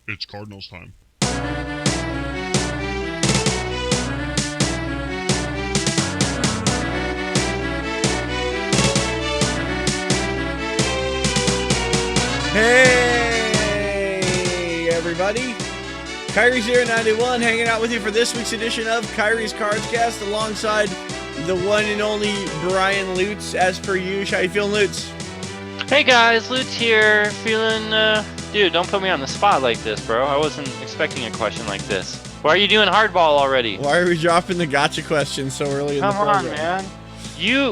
It's Cardinals time. Hey, everybody. Kairi's here at 91, hanging out with you for this week's edition of Kairi's Cardscast alongside the one and only Brian Lutz, as per usual. How you feeling, Lutz? Hey guys, Lutz here. Feeling, dude, don't put me on the spot like this, bro. I wasn't expecting a question like this. Why are you doing hardball already? Why are we dropping the gotcha questions so early in the program? Come on, man.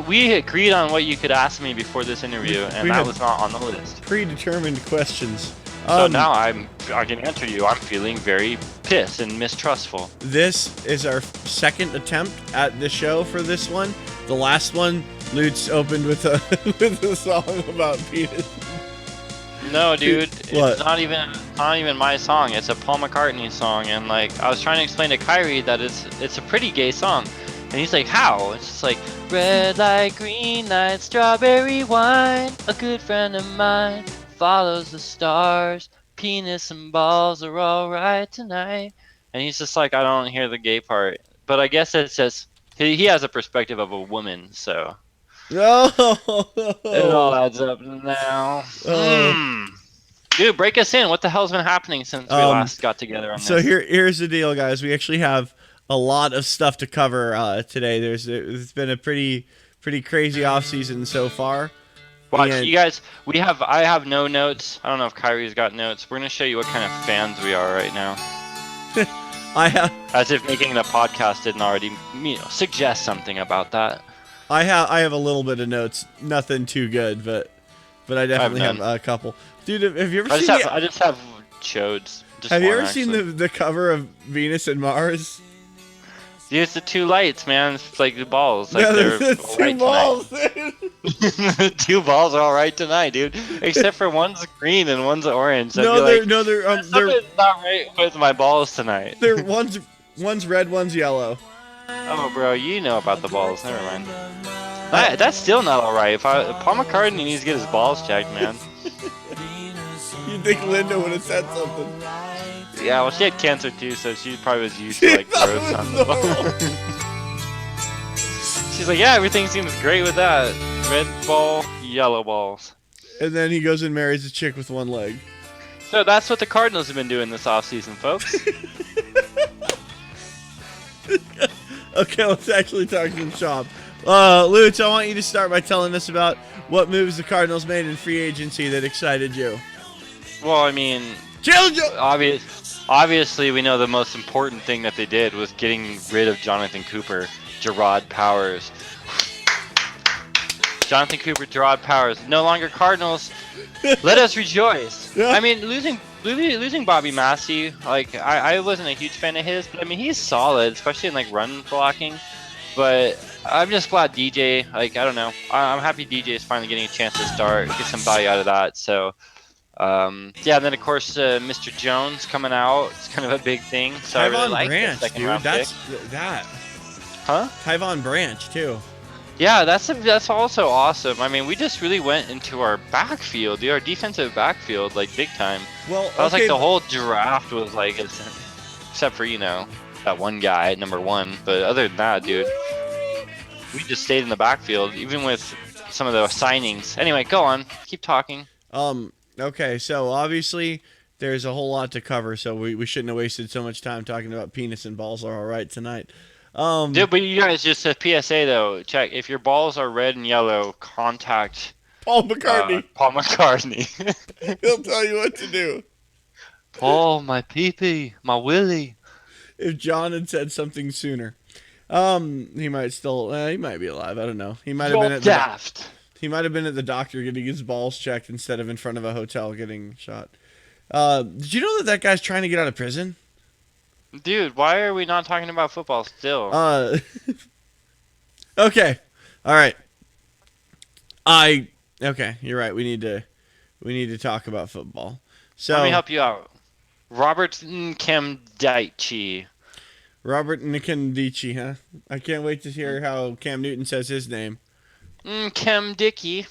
We agreed on what you could ask me before this interview, and that was not on the list. Predetermined questions. So now I can answer you. I'm feeling very pissed and mistrustful. This is our second attempt at the show for this one. The last one, Lutz opened with a with a song about penis. No, dude, What? it's not even my song. It's a Paul McCartney song, and like I was trying to explain to Kairi that it's a pretty gay song, and he's like, how? It's just like red light, green light, strawberry wine. A good friend of mine follows the stars. Penis and balls are all right tonight. And he's just like, I don't hear the gay part, but I guess it's just he has a perspective of a woman, so. It all adds up now. Dude, break us in. What the hell's been happening since we last got together on this? So here's the deal, guys. We actually have a lot of stuff to cover today. It's been a pretty crazy off season so far. Watch, you guys. I have no notes. I don't know if Kairi's got notes. We're gonna show you what kind of fans we are right now. I have, as if making the podcast didn't already, suggest something about that. I have a little bit of notes. Nothing too good, but I definitely have a couple. Dude, have you ever seen? I just have chodes. Have you ever seen the cover of Venus and Mars? Dude, it's the two lights, man. It's like the balls. Like yeah, they're the two balls. The two balls are all right tonight, dude. Except for one's green and one's orange. They're something's not right with my balls tonight. They're one's red, one's yellow. Oh, bro, you know about the balls. Never mind. That's still not all right. Paul McCartney needs to get his balls checked, man. You'd think Linda would have said something. Yeah, well, she had cancer too, so she probably was used to like growth on the ball. She's like, yeah, everything seems great with that. Red ball, yellow balls. And then he goes and marries a chick with one leg. So that's what the Cardinals have been doing this offseason, folks. Okay, let's actually talk some shop. Lutz, I want you to start by telling us about what moves the Cardinals made in free agency that excited you. Well, I mean, obviously we know the most important thing that they did was getting rid of Jonathan Cooper, Gerard Powers. Jonathan Cooper, Gerard Powers, no longer Cardinals. Let us rejoice. Yeah. I mean, losing Bobby Massey, like I wasn't a huge fan of his, but I mean he's solid, especially in like run blocking. But I'm just glad DJ, like I don't know, I'm happy DJ is finally getting a chance to start, get some value out of that. So. Yeah, and then of course Mr. Jones coming out. It's kind of a big thing. So I really like Branch, the second dude. round That's pick. that. Huh? Tyvon Branch too. Yeah, that's also awesome. I mean, we just really went into our backfield, dude, our defensive backfield, like big time. Well, that was like the whole draft was like, except for that one guy at number 1. But other than that, dude, we just stayed in the backfield, even with some of the signings. Anyway, go on, keep talking. Okay, so obviously there's a whole lot to cover, so we shouldn't have wasted so much time talking about penis and balls are all right tonight. Dude, but you guys, just a PSA though, check if your balls are red and yellow, contact Paul McCartney. Paul McCartney. He'll tell you what to do. Paul, my pee-pee, my willy. If John had said something sooner, he might be alive. I don't know. He might have been at daft. He might have been at the doctor getting his balls checked instead of in front of a hotel getting shot. Did you know that guy's trying to get out of prison? Dude, why are we not talking about football still? Okay. All right. Okay, you're right. We need to talk about football. So let me help you out. Robert Nkemdiche. Robert Nkemdiche, huh? I can't wait to hear how Cam Newton says his name. Cam Dickey.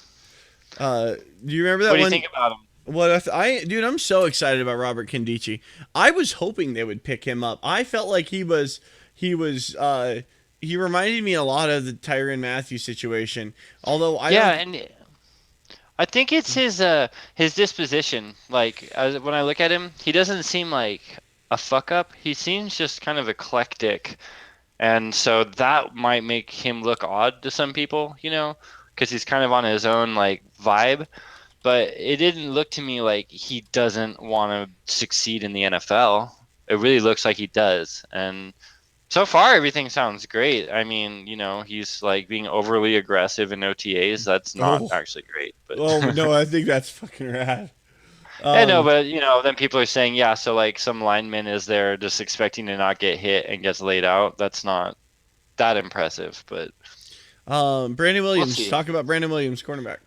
Do you remember that one? What do you think about him? Dude, I'm so excited about Robert Kondichi. I was hoping they would pick him up. I felt like he was, he reminded me a lot of the Tyrann Matthew situation. Although I Yeah, don't, and I think it's his disposition. Like when I look at him, he doesn't seem like a fuck up. He seems just kind of eclectic, and so that might make him look odd to some people, because he's kind of on his own like vibe. But it didn't look to me like he doesn't want to succeed in the NFL. It really looks like he does, and so far, everything sounds great. I mean, he's like being overly aggressive in OTAs. That's not oh, actually great, but oh no, I think that's fucking rad. I know, Um, but then people are saying, yeah, so like some lineman is there just expecting to not get hit and gets laid out. That's not that impressive, but Brandon we'll Williams. see. Talk about Brandon Williams, cornerback.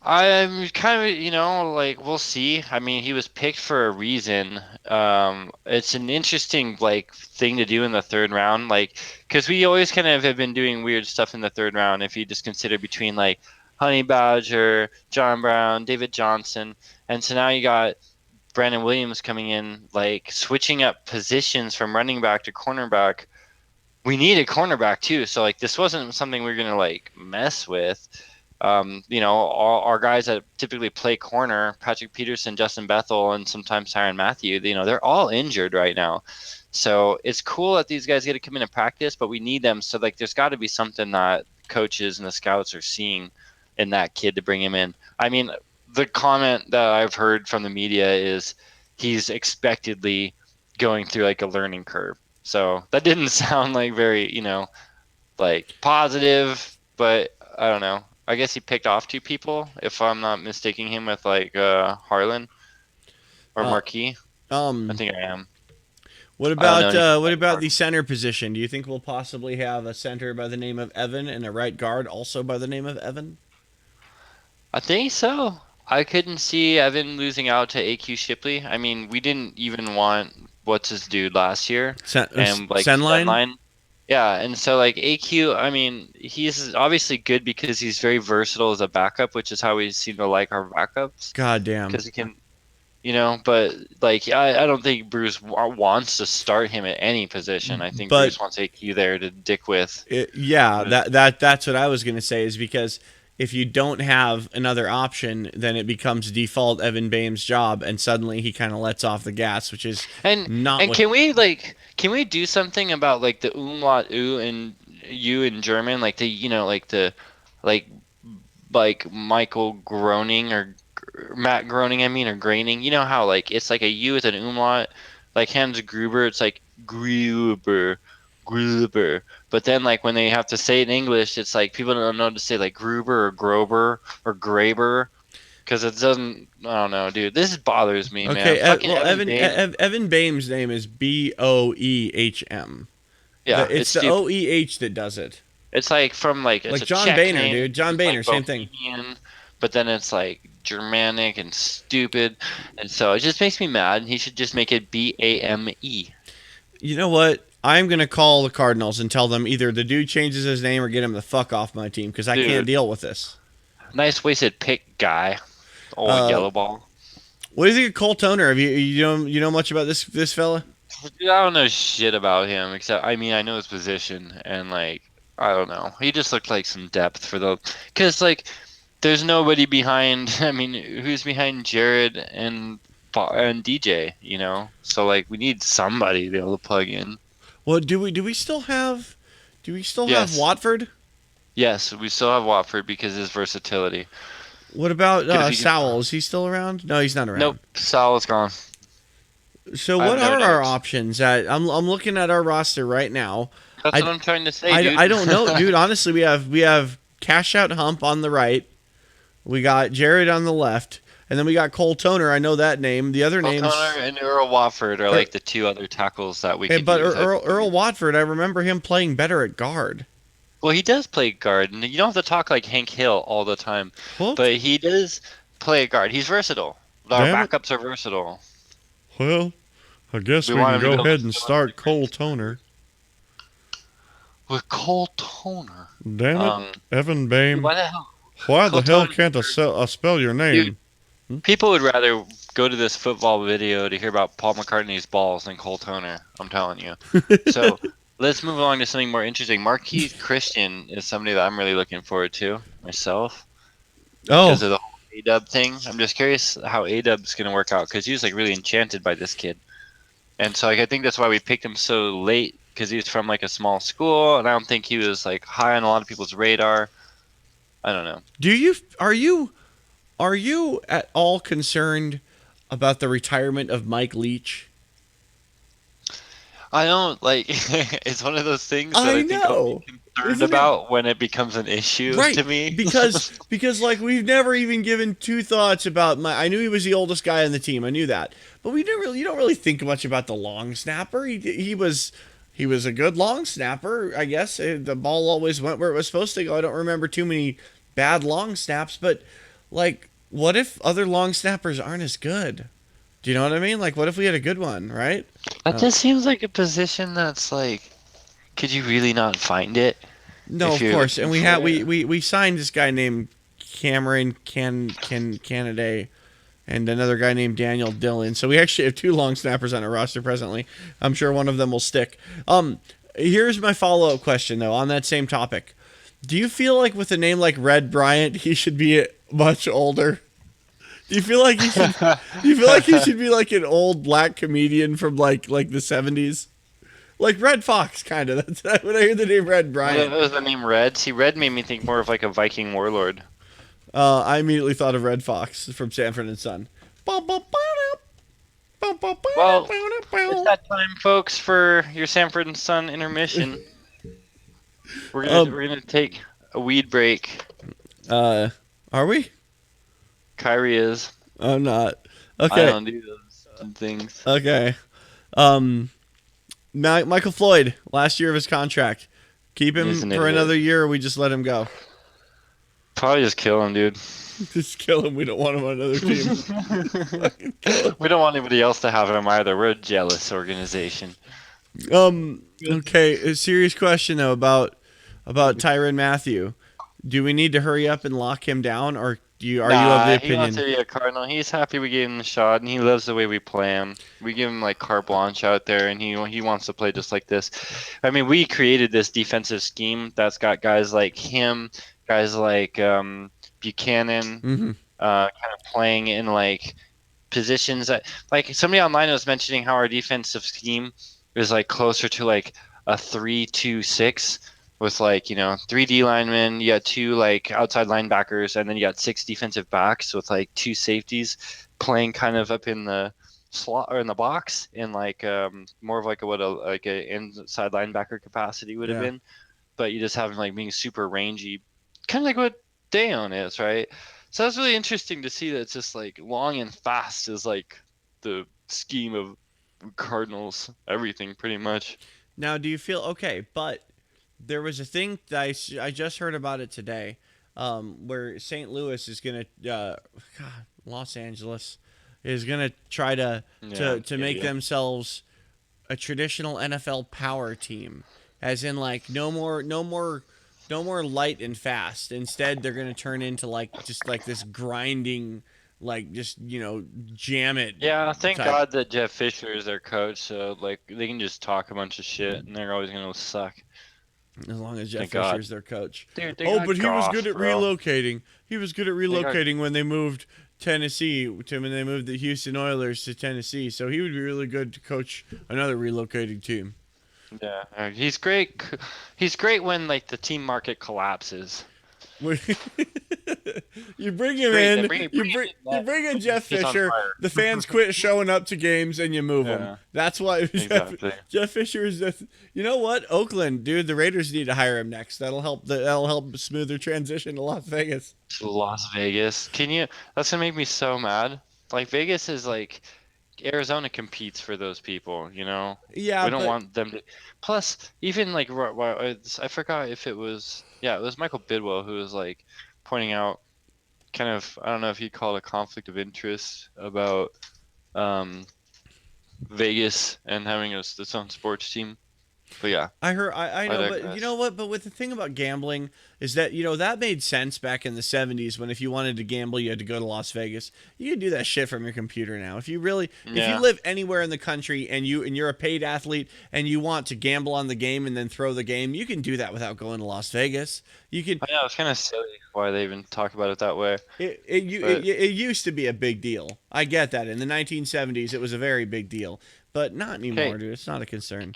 I'm kind of, like we'll see. I mean, he was picked for a reason. It's an interesting like thing to do in the third round, like because we always kind of have been doing weird stuff in the third round. If you just consider between like Honey Badger, John Brown, David Johnson, and so now you got Brandon Williams coming in, like switching up positions from running back to cornerback. We need a cornerback too, so like this wasn't something we are gonna like mess with. All our guys that typically play corner, Patrick Peterson, Justin Bethel, and sometimes Tyrann Matthew, they're all injured right now. So it's cool that these guys get to come in and practice, but we need them. So like, there's got to be something that coaches and the scouts are seeing in that kid to bring him in. I mean, the comment that I've heard from the media is he's expectedly going through like a learning curve. So that didn't sound like very, like positive, but I don't know. I guess he picked off two people, if I'm not mistaking him with like Harlan or Uh, Marquis. I um, think I am. I don't know anything what about about the Harlan. center position? Do you think we'll possibly have a center by the name of Evan and a right guard also by the name of Evan? I think so. I couldn't see Evan losing out to AQ Shipley. I mean, we didn't even want what's his dude last year, and like Senline? Line. Yeah, and so like AQ, I mean, he's obviously good because he's very versatile as a backup, which is how we seem to like our backups God damn. because he can, but like I don't think Bruce wants to start him at any position. I think But Bruce wants AQ there to dick with. yeah, that's what I was gonna say is because if you don't have another option, then it becomes default Evan Bame's job, and suddenly he kind of lets off the gas, which is And not and what. can we do something about like the umlaut u and u in German, like the like like Michael Groening or Matt Groening, I mean, or Graining. You know how like it's like a U with an umlaut, like Hans Gruber, it's like Gruber, Gruber. But then like when they have to say it in English, it's like people don't know to say like Gruber or Grober or Graber because it doesn't. I don't know, dude. This bothers me, man. Okay, Fucking well, Evan Bame. Evan Bame's name is Boehm. Yeah, It's it's the stupid. OEH that does it. It's like from like it's Like a John Czech Boehner, name, dude. John it's Boehner, like same thing. Bohemian, but then it's like Germanic and stupid, and so it just makes me mad. He should just make it Bame. You know what? I'm gonna call the Cardinals and tell them either the dude changes his name or get him the fuck off my team because I can't Dude, deal with this. nice wasted pick guy, old Uh, yellow ball. what do you think of Cole Toner? Have you know much about this fella? Dude, I don't know shit about him except I mean I know his position and like I don't know. He just looked like some depth for the because like there's nobody behind. I mean, who's behind Jared and DJ? So like we need somebody to be able to plug in. Well, do we still have Yes, Watford? yes, we still have Watford because of his versatility. What about Because we can. Sowell? Is he still around? No, he's not Nope, around. Sal's gone. So I have what no are our notes. options? I'm looking at our roster right now. That's I, what I'm trying to say, I dude. don't know, dude. Honestly, we have Cash Out Hump on the right. We got Jared on the left, and then we got Cole Toner. I know that name. The other Cole names, Toner and Earl Watford are er, like the two other tackles that we could but use. I Earl believe. Watford. I remember him playing better at guard. Well, he does play guard, and you don't have to talk like Hank Hill all the time, What? but he does play guard. He's versatile. Our Damn it. backups are versatile. Well, I guess We we want can him to go be able to ahead and fill in start the Cole gaps Toner. with Cole Toner. Damn it, Um, Evan dude, Bame. why the hell? Why the Cole hell Toner, can't I spell your dude. name? People would rather go to this football video to hear about Paul McCartney's balls than Cole Toner. I'm telling you. So let's move along to something more interesting. Marquise Christian is somebody that I'm really looking forward to myself because Oh, of the whole A-Dub thing. I'm just curious how A-Dub's going to work out because he was like really enchanted by this kid. And so like I think that's why we picked him so late because he's from like a small school and I don't think he was like high on a lot of people's radar. I don't know. do you are you at all concerned about the retirement of Mike Leach? I don't like it's one of those things that I I think I'll be know, concerned isn't it about when it becomes an issue right? to me. Because like we've never even given two thoughts about my. I knew he was the oldest guy on the team. I knew that, but we didn't really. You don't really think much about the long snapper. He was a good long snapper. I guess the ball always went where it was supposed to go. I don't remember too many bad long snaps, but like, what if other long snappers aren't as good? Do you know what I mean? Like, what if we had a good one, right? That just seems like a position that's like, could you really not find it No, if of you're course. And looking we for had it? we signed this guy named Cameron Canada and another guy named Daniel Dillon. So we actually have two long snappers on our roster presently. I'm sure one of them will stick. Here's my follow up question though on that same topic. Do you feel like with a name like Red Bryant, he should be much older? Do you feel like he should? Do you feel like he should be like an old black comedian from like the '70s, like Red Fox kind of? That's when I hear the name Red What Bryant. was the name Red? See, Red made me think more of like a Viking warlord. I immediately thought of Red Fox from Sanford and Son. Well, it's that time, folks, for your Sanford and Son intermission. Um, We're gonna take a weed break. uh, are we? Kyrie is. I'm not. I Okay, don't do those things. okay. Um, Michael Floyd, last year of his contract. Keep He's him an for idiot. another year, or we just let him go. Probably just kill him, dude. Just kill him. We don't want him on another We team. Fucking kill don't want anybody else to have him either. We're a jealous organization. him. Okay. A serious question though about Tyrann Matthew. Do we need to hurry up and lock him down, or are you of the Nah, he wants opinion? to be a Cardinal. He's happy we gave him the shot, and he loves the way we play him. We give him like carte blanche out there, and he wants to play just like this. I mean, we created this defensive scheme that's got guys like him, guys like Buchanan, Mm-hmm. kind of playing in like positions that like somebody online was mentioning how our defensive scheme is like closer to like a 3-2-6 with like three D linemen, you got two like outside linebackers, and then you got six defensive backs with like two safeties playing kind of up in the slot or in the box in like more of like a inside linebacker capacity would have Yeah. been, but you just have him like being super rangy, kind of like what Dayon is, right? So that's really interesting to see that it's just like long and fast is like the scheme of Cardinals, everything pretty much. Now, do you feel okay? But there was a thing that I just heard about it today, where St. Louis is gonna, God, Los Angeles is gonna try Yeah, to yeah, make yeah. themselves a traditional NFL power team, as in like no more light and fast. Instead, they're gonna turn into like just like this grinding, like just jam it Yeah, thank type. God that Jeff Fisher is their coach, so like they can just talk a bunch of shit and they're always gonna suck. As long as Jeff Thank Fisher God. is their coach. Dude, they Oh, but got he was good Goff, at bro. relocating. He was good at They got relocating when they moved Tennessee to when they moved the Houston Oilers to Tennessee. So he would be really good to coach another relocating team. yeah. He's great. He's great when like the team market collapses. You bring He's him great. They in, bring him in you that bring in Jeff he's on Fisher. The fans fire. quit showing up to games, and you move them. Yeah, That's why exactly. Jeff Fisher is. You know what, Oakland, dude, the Raiders need to hire him next. That'll help smooth their transition to Las Vegas. Las Vegas. Can you? That's gonna make me so mad. Like Vegas is like Arizona competes for those people, you know. Yeah, We don't but want them to. Plus, even like I forgot if it was it was Michael Bidwell who was like pointing out kind of I don't know if he called a conflict of interest about um Vegas and having its own sports team. But yeah, I I know, but you digress. know what? But with the thing about gambling is that, that made sense back in the 70s when if you wanted to gamble, you had to go to Las Vegas. You can do that shit from your computer now. If you Yeah. live anywhere in the country and you're a paid athlete and you want to gamble on the game and then throw the game, you can do that without going to Las Vegas. You can I know it's kind of silly why they even talk about it that way. But it used to be a big deal. I get that. In the 1970s, it was a very big deal, but not okay, anymore, dude. It's not a concern.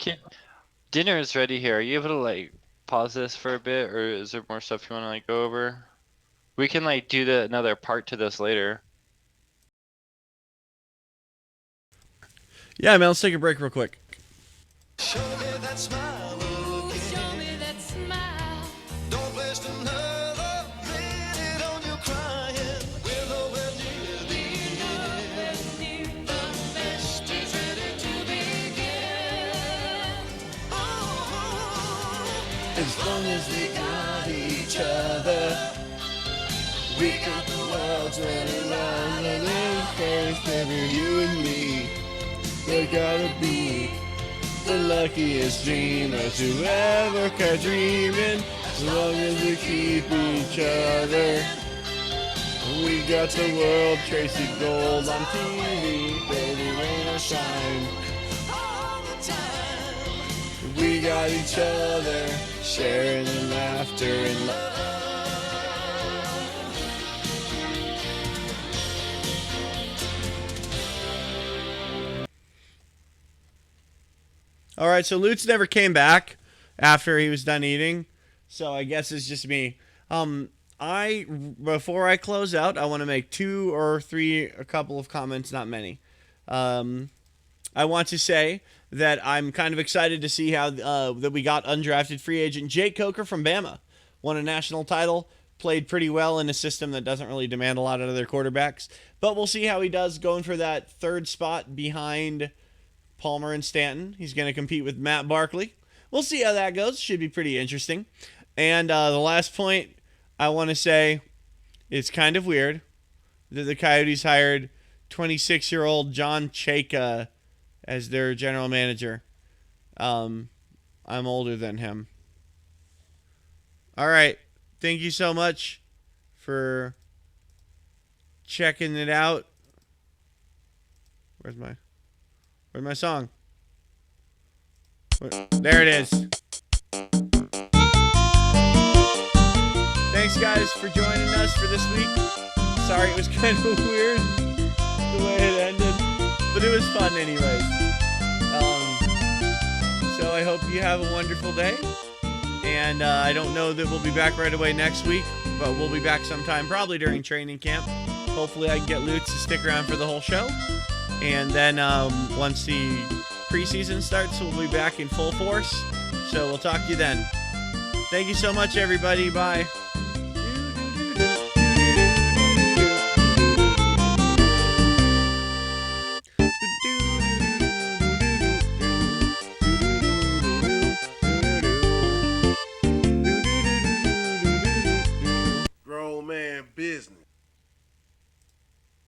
dinner is ready here. Are you able to like pause this for a bit, or is there more stuff you want to like go over? We can like do another part to this later. Yeah, man, let's take a break real quick. Show me that smile again. Show me that smile. Don't waste another minute on you crying. We're nowhere near the end. The best is ready to begin. Oh, As long as we got each other, we got the world turning around and in first, ever you and me. We gotta be the luckiest dreamers who ever kept dreaming. As long as we keep each other, we got the world Tracy Gold on TV, baby, rain or shine. all the time. We got each other, sharing in laughter and love. All right, so Lutz never came back after he was done eating, so I guess it's just me. I before I close out, I want to make a couple of comments, not many. Um, I want to say that I'm kind of excited to see how that we got undrafted free agent Jake Coker from Bama, won a national title, played pretty well in a system that doesn't really demand a lot out of their quarterbacks. But we'll see how he does going for that third spot behind Palmer and Stanton. He's going to compete with Matt Barkley. We'll see how that goes. Should be pretty interesting. And the last point I want to say, it's kind of weird that the Coyotes hired 26-year-old John Chayka as their general manager. I'm older than him. All right. Thank you so much for checking it out. Where's my song? There it is. Thanks, guys, for joining us for this week. Sorry it was kind of weird the way it ended, but it was fun anyways. So I hope you have a wonderful day. And I don't know that we'll be back right away next week, but we'll be back sometime, probably during training camp. Hopefully I can get Lutz to stick around for the whole show. And then once the preseason starts, we'll be back in full force. So we'll talk to you then. Thank you so much, everybody. Bye. Grown man business.